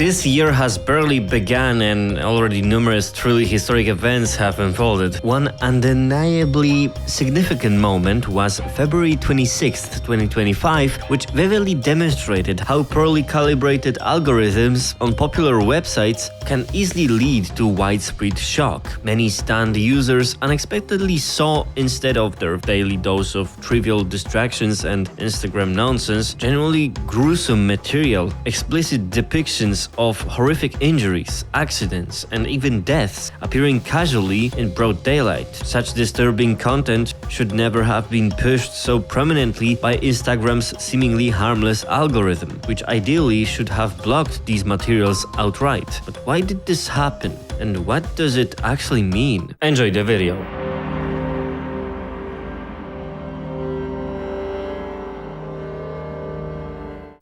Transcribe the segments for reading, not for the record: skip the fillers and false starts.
This year has barely begun and already numerous truly historic events have unfolded. One undeniably significant moment was February 26, 2025, which vividly demonstrated how poorly calibrated algorithms on popular websites can easily lead to widespread shock. Many stunned users unexpectedly saw, instead of their daily dose of trivial distractions and Instagram nonsense, genuinely gruesome material, explicit depictions of horrific injuries, accidents, and even deaths appearing casually in broad daylight. Such disturbing content should never have been pushed so prominently by Instagram's seemingly harmless algorithm, which ideally should have blocked these materials outright. But why did this happen? And what does it actually mean? Enjoy the video.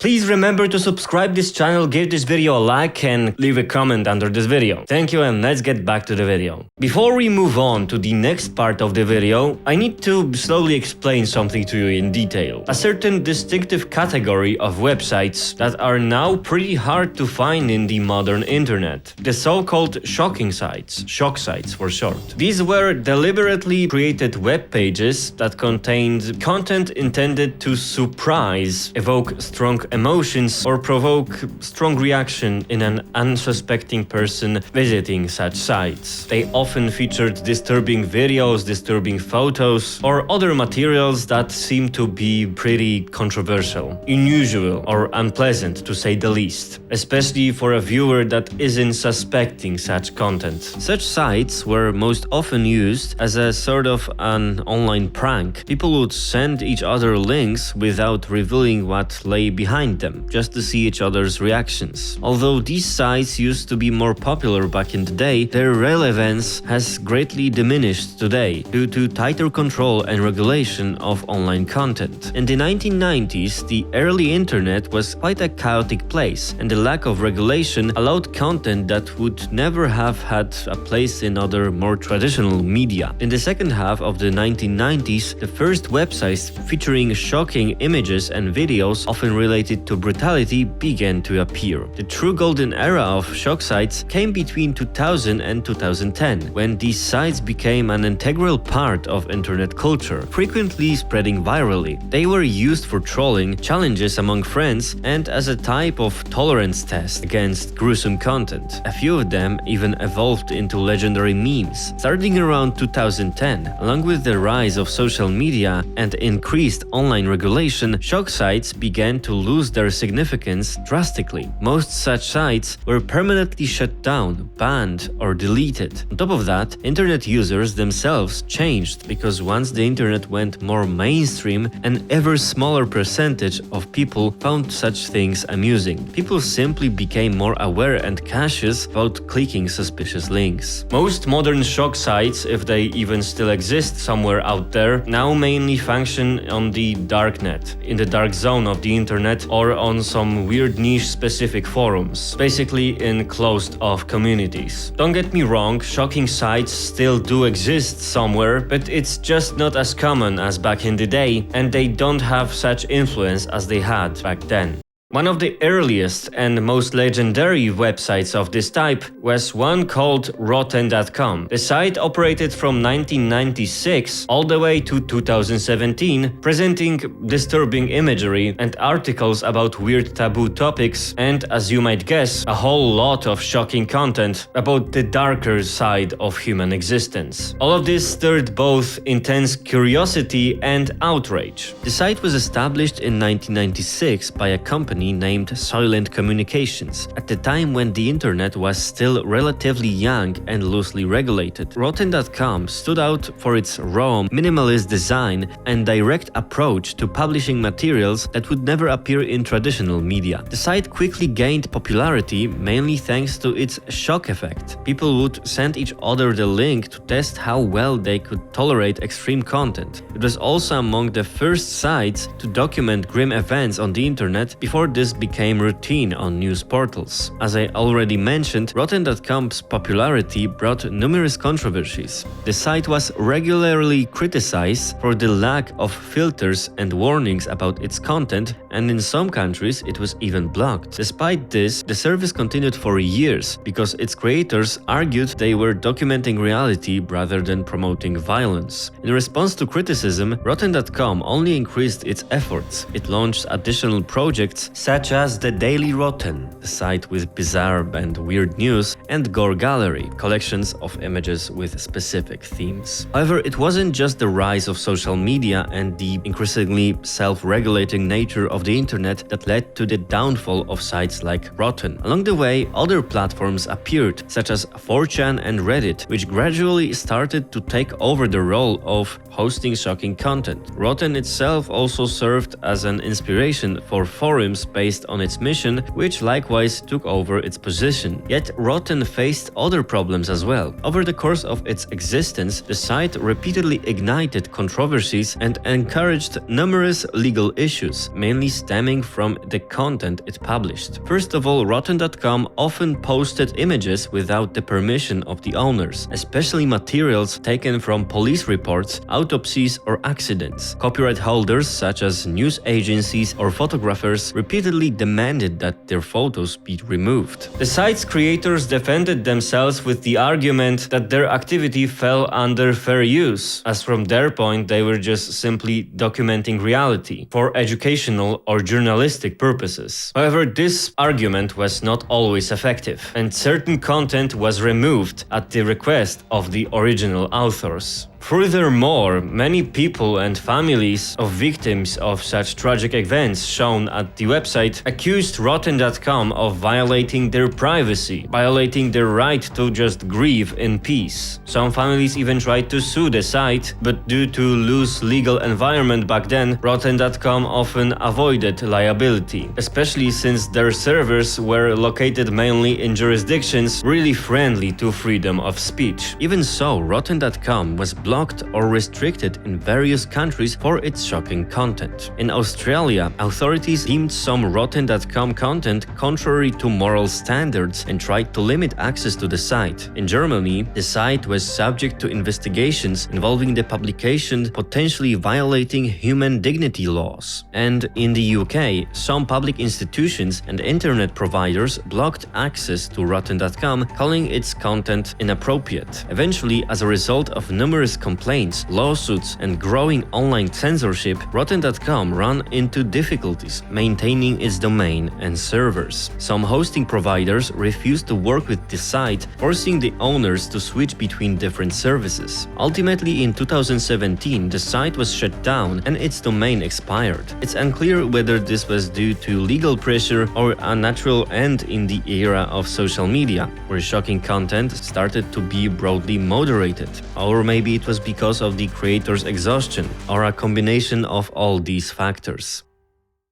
Please remember to subscribe this channel, give this video a like and leave a comment under this video. Thank you, and let's get back to the video. Before we move on to the next part of the video, I need to slowly explain something to you in detail. A certain distinctive category of websites that are now pretty hard to find in the modern internet. The so-called shocking sites, shock sites for short. These were deliberately created web pages that contained content intended to surprise, evoke strong emotions, or provoke strong reaction in an unsuspecting person visiting such sites. They often featured disturbing videos, disturbing photos, or other materials that seem to be pretty controversial, unusual, or unpleasant to say the least, especially for a viewer that isn't suspecting such content. Such sites were most often used as a sort of an online prank. People would send each other links without revealing what lay behind them, just to see each other's reactions. Although these sites used to be more popular back in the day, their relevance has greatly diminished today due to tighter control and regulation of online content. In the 1990s, the early internet was quite a chaotic place, and the lack of regulation allowed content that would never have had a place in other more traditional media. In the second half of the 1990s, the first websites featuring shocking images and videos, often related to brutality, began to appear. The true golden era of shock sites came between 2000 and 2010, when these sites became an integral part of internet culture, frequently spreading virally. They were used for trolling, challenges among friends, and as a type of tolerance test against gruesome content. A few of them even evolved into legendary memes. Starting around 2010, along with the rise of social media and increased online regulation, shock sites began to lose their significance drastically. Most such sites were permanently shut down, banned, or deleted. On top of that, internet users themselves changed, because once the internet went more mainstream, an ever smaller percentage of people found such things amusing. People simply became more aware and cautious about clicking suspicious links. Most modern shock sites, if they even still exist somewhere out there, now mainly function on the darknet, in the dark zone of the internet, or on some weird niche specific forums, basically in closed-off communities. Don't get me wrong, shocking sites still do exist somewhere, but it's just not as common as back in the day, and they don't have such influence as they had back then. One of the earliest and most legendary websites of this type was one called Rotten.com. The site operated from 1996 all the way to 2017, presenting disturbing imagery and articles about weird taboo topics, and, as you might guess, a whole lot of shocking content about the darker side of human existence. All of this stirred both intense curiosity and outrage. The site was established in 1996 by a company named Soylent Communications, at the time when the internet was still relatively young and loosely regulated. Rotten.com stood out for its raw, minimalist design and direct approach to publishing materials that would never appear in traditional media. The site quickly gained popularity, mainly thanks to its shock effect. People would send each other the link to test how well they could tolerate extreme content. It was also among the first sites to document grim events on the internet before this became routine on news portals. As I already mentioned, Rotten.com's popularity brought numerous controversies. The site was regularly criticized for the lack of filters and warnings about its content, and in some countries it was even blocked. Despite this, the service continued for years because its creators argued they were documenting reality rather than promoting violence. In response to criticism, Rotten.com only increased its efforts. It launched additional projects such as the Daily Rotten, a site with bizarre and weird news, and Gore Gallery, collections of images with specific themes. However, it wasn't just the rise of social media and the increasingly self-regulating nature of the internet that led to the downfall of sites like Rotten. Along the way, other platforms appeared, such as 4chan and Reddit, which gradually started to take over the role of hosting shocking content. Rotten itself also served as an inspiration for forums based on its mission, which likewise took over its position. Yet Rotten faced other problems as well. Over the course of its existence, the site repeatedly ignited controversies and encouraged numerous legal issues, mainly stemming from the content it published. First of all, Rotten.com often posted images without the permission of the owners, especially materials taken from police reports, autopsies, or accidents. Copyright holders such as news agencies or photographers repeatedly demanded that their photos be removed. The site's creators defended themselves with the argument that their activity fell under fair use, as from their point they were just simply documenting reality for educational or journalistic purposes. However, this argument was not always effective, and certain content was removed at the request of the original authors. Furthermore, many people and families of victims of such tragic events shown at the website accused Rotten.com of violating their privacy, violating their right to just grieve in peace. Some families even tried to sue the site, but due to loose legal environment back then, Rotten.com often avoided liability, especially since their servers were located mainly in jurisdictions really friendly to freedom of speech. Even so, Rotten.com was blocked or restricted in various countries for its shocking content. In Australia, authorities deemed some Rotten.com content contrary to moral standards and tried to limit access to the site. In Germany, the site was subject to investigations involving the publication potentially violating human dignity laws. And in the UK, some public institutions and internet providers blocked access to Rotten.com, calling its content inappropriate. Eventually, as a result of numerous complaints, lawsuits, and growing online censorship, Rotten.com ran into difficulties maintaining its domain and servers. Some hosting providers refused to work with the site, forcing the owners to switch between different services. Ultimately, in 2017, the site was shut down and its domain expired. It's unclear whether this was due to legal pressure or a natural end in the era of social media, where shocking content started to be broadly moderated. Or maybe it was because of the creator's exhaustion, or a combination of all these factors.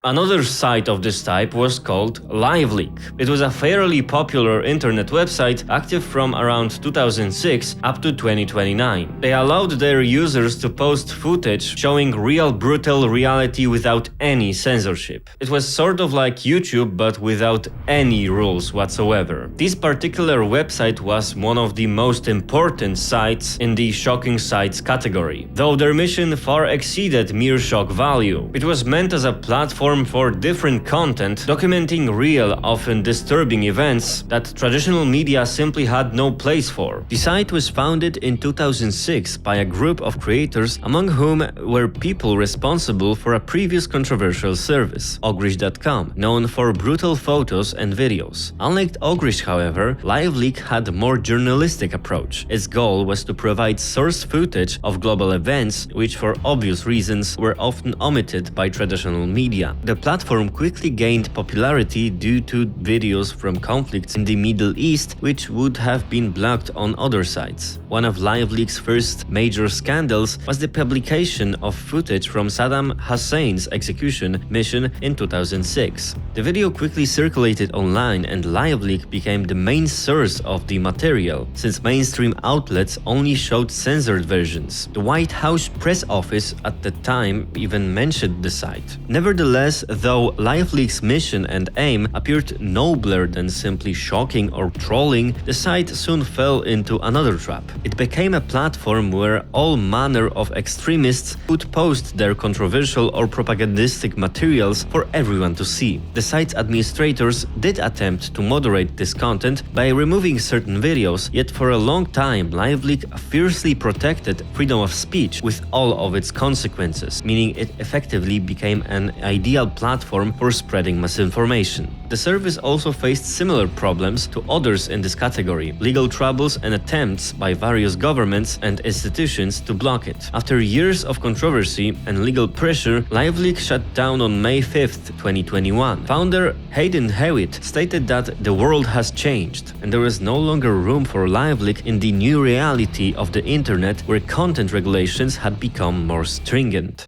Another site of this type was called LiveLeak. It was a fairly popular internet website active from around 2006 up to 2029. They allowed their users to post footage showing real brutal reality without any censorship. It was sort of like YouTube but without any rules whatsoever. This particular website was one of the most important sites in the shocking sites category, though their mission far exceeded mere shock value. It was meant as a platform for different content, documenting real, often disturbing events that traditional media simply had no place for. The site was founded in 2006 by a group of creators, among whom were people responsible for a previous controversial service, Ogrish.com, known for brutal photos and videos. Unlike Ogrish, however, LiveLeak had a more journalistic approach. Its goal was to provide source footage of global events, which for obvious reasons were often omitted by traditional media. The platform quickly gained popularity due to videos from conflicts in the Middle East, which would have been blocked on other sites. One of LiveLeak's first major scandals was the publication of footage from Saddam Hussein's execution mission in 2006. The video quickly circulated online and LiveLeak became the main source of the material, since mainstream outlets only showed censored versions. The White House press office at the time even mentioned the site. Nevertheless, Nevertheless, though LiveLeak's mission and aim appeared nobler than simply shocking or trolling, the site soon fell into another trap. It became a platform where all manner of extremists would post their controversial or propagandistic materials for everyone to see. The site's administrators did attempt to moderate this content by removing certain videos, yet for a long time LiveLeak fiercely protected freedom of speech with all of its consequences, meaning it effectively became an ideal platform for spreading misinformation. The service also faced similar problems to others in this category, legal troubles and attempts by various governments and institutions to block it. After years of controversy and legal pressure, LiveLeak shut down on May 5th, 2021. Founder Hayden Hewitt stated that the world has changed and there is no longer room for LiveLeak in the new reality of the internet where content regulations had become more stringent.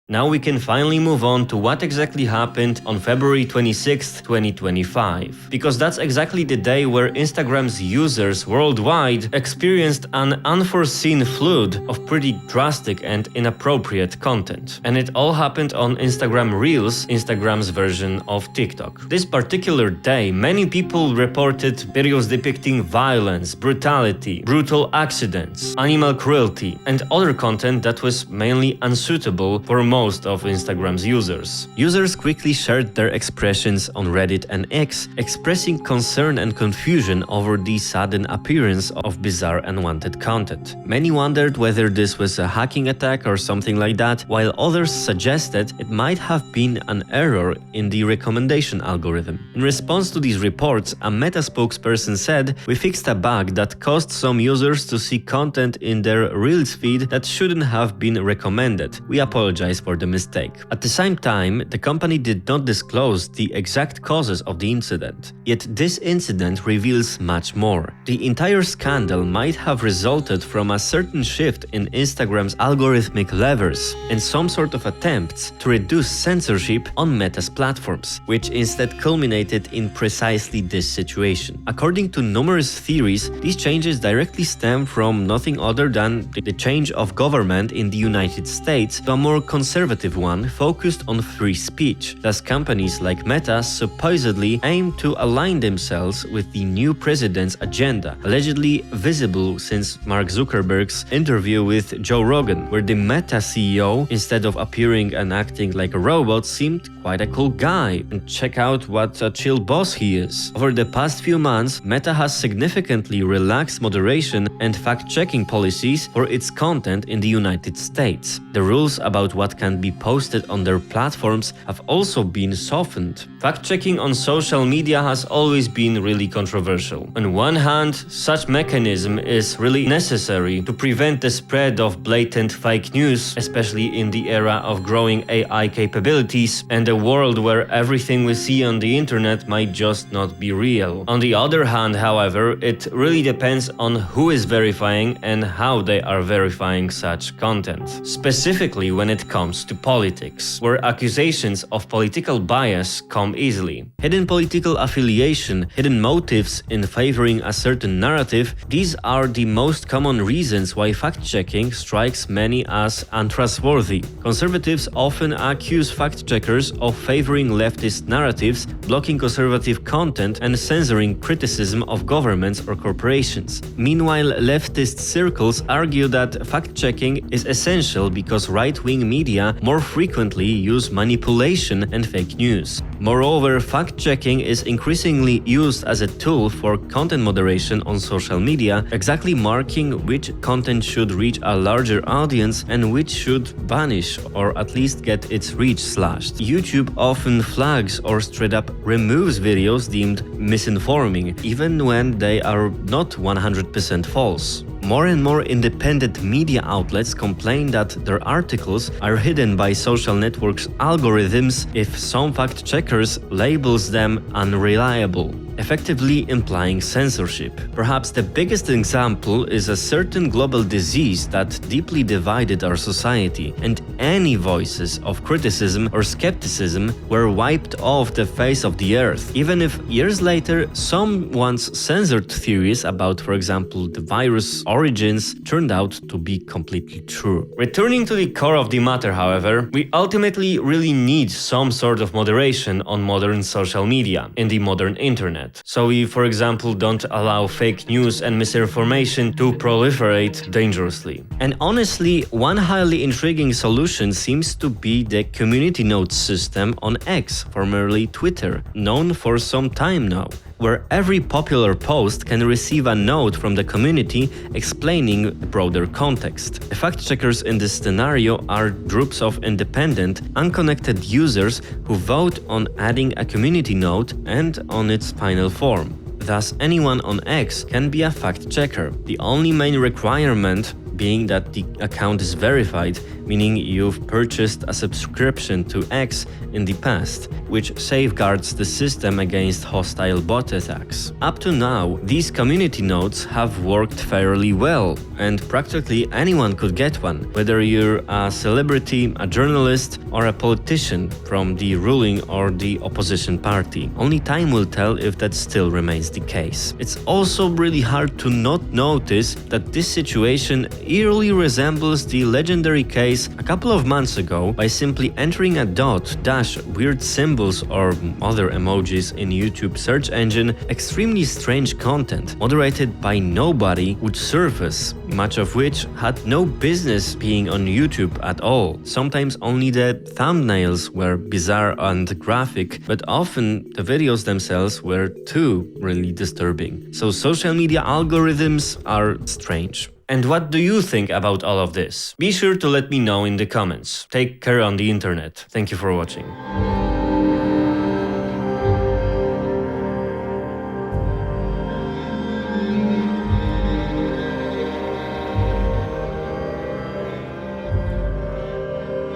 Now we can finally move on to what exactly happened on February 26, 2025. Because that's exactly the day where Instagram's users worldwide experienced an unforeseen flood of pretty drastic and inappropriate content. And it all happened on Instagram Reels, Instagram's version of TikTok. This particular day, many people reported videos depicting violence, brutality, brutal accidents, animal cruelty, and other content that was mainly unsuitable for most of Instagram's users. Users quickly shared their expressions on Reddit and X, expressing concern and confusion over the sudden appearance of bizarre and unwanted content. Many wondered whether this was a hacking attack or something like that, while others suggested it might have been an error in the recommendation algorithm. In response to these reports, a Meta spokesperson said, "We fixed a bug that caused some users to see content in their Reels feed that shouldn't have been recommended. We apologize for the mistake." At the same time, the company did not disclose the exact causes of the incident. Yet this incident reveals much more. The entire scandal might have resulted from a certain shift in Instagram's algorithmic levers and some sort of attempts to reduce censorship on Meta's platforms, which instead culminated in precisely this situation. According to numerous theories, these changes directly stem from nothing other than the change of government in the United States to a more conservative one focused on free speech. Thus, companies like Meta supposedly aim to align themselves with the new president's agenda, allegedly visible since Mark Zuckerberg's interview with Joe Rogan, where the Meta CEO, instead of appearing and acting like a robot, seemed quite a cool guy. And check out what a chill boss he is. Over the past few months, Meta has significantly relaxed moderation and fact-checking policies for its content in the United States. The rules about what can be posted on their platforms have also been softened. Fact-checking on social media has always been really controversial. On one hand, such mechanism is really necessary to prevent the spread of blatant fake news, especially in the era of growing AI capabilities and a world where everything we see on the internet might just not be real. On the other hand, however, it really depends on who is verifying and how they are verifying such content. Specifically when it comes to politics, where accusations of political bias come easily. Hidden political affiliation, hidden motives in favoring a certain narrative, these are the most common reasons why fact-checking strikes many as untrustworthy. Conservatives often accuse fact-checkers of favoring leftist narratives, blocking conservative content, and censoring criticism of governments or corporations. Meanwhile, leftist circles argue that fact-checking is essential because right-wing media more frequently use manipulation and fake news. Moreover, fact-checking is increasingly used as a tool for content moderation on social media, exactly marking which content should reach a larger audience and which should vanish or at least get its reach slashed. YouTube often flags or straight up removes videos deemed misinforming, even when they are not 100% false. More and more independent media outlets complain that their articles are hidden by social networks' algorithms if some fact-checkers labels them unreliable. effectively implying censorship. Perhaps the biggest example is a certain global disease that deeply divided our society, and any voices of criticism or skepticism were wiped off the face of the earth, even if years later some once censored theories about, for example, the virus origins turned out to be completely true. Returning to the core of the matter, however, we ultimately really need some sort of moderation on modern social media, in the modern internet. So we, for example, don't allow fake news and misinformation to proliferate dangerously. And honestly, one highly intriguing solution seems to be the community notes system on X, formerly Twitter, known for some time now, where every popular post can receive a note from the community explaining the broader context. The fact-checkers in this scenario are groups of independent, unconnected users who vote on adding a community note and on its final form. Thus, anyone on X can be a fact-checker. The only main requirement being that the account is verified, meaning you've purchased a subscription to X in the past, which safeguards the system against hostile bot attacks. Up to now, these community notes have worked fairly well, and practically anyone could get one, whether you're a celebrity, a journalist, or a politician from the ruling or the opposition party. Only time will tell if that still remains the case. It's also really hard to not notice that this situation eerily resembles the legendary case a couple of months ago by simply entering a dot, dash, weird symbols or other emojis in YouTube search engine. Extremely strange content, moderated by nobody, would surface, much of which had no business being on YouTube at all. Sometimes only the thumbnails were bizarre and graphic, but often the videos themselves were too really disturbing. So social media algorithms are strange. And what do you think about all of this? Be sure to let me know in the comments. Take care on the internet. Thank you for watching.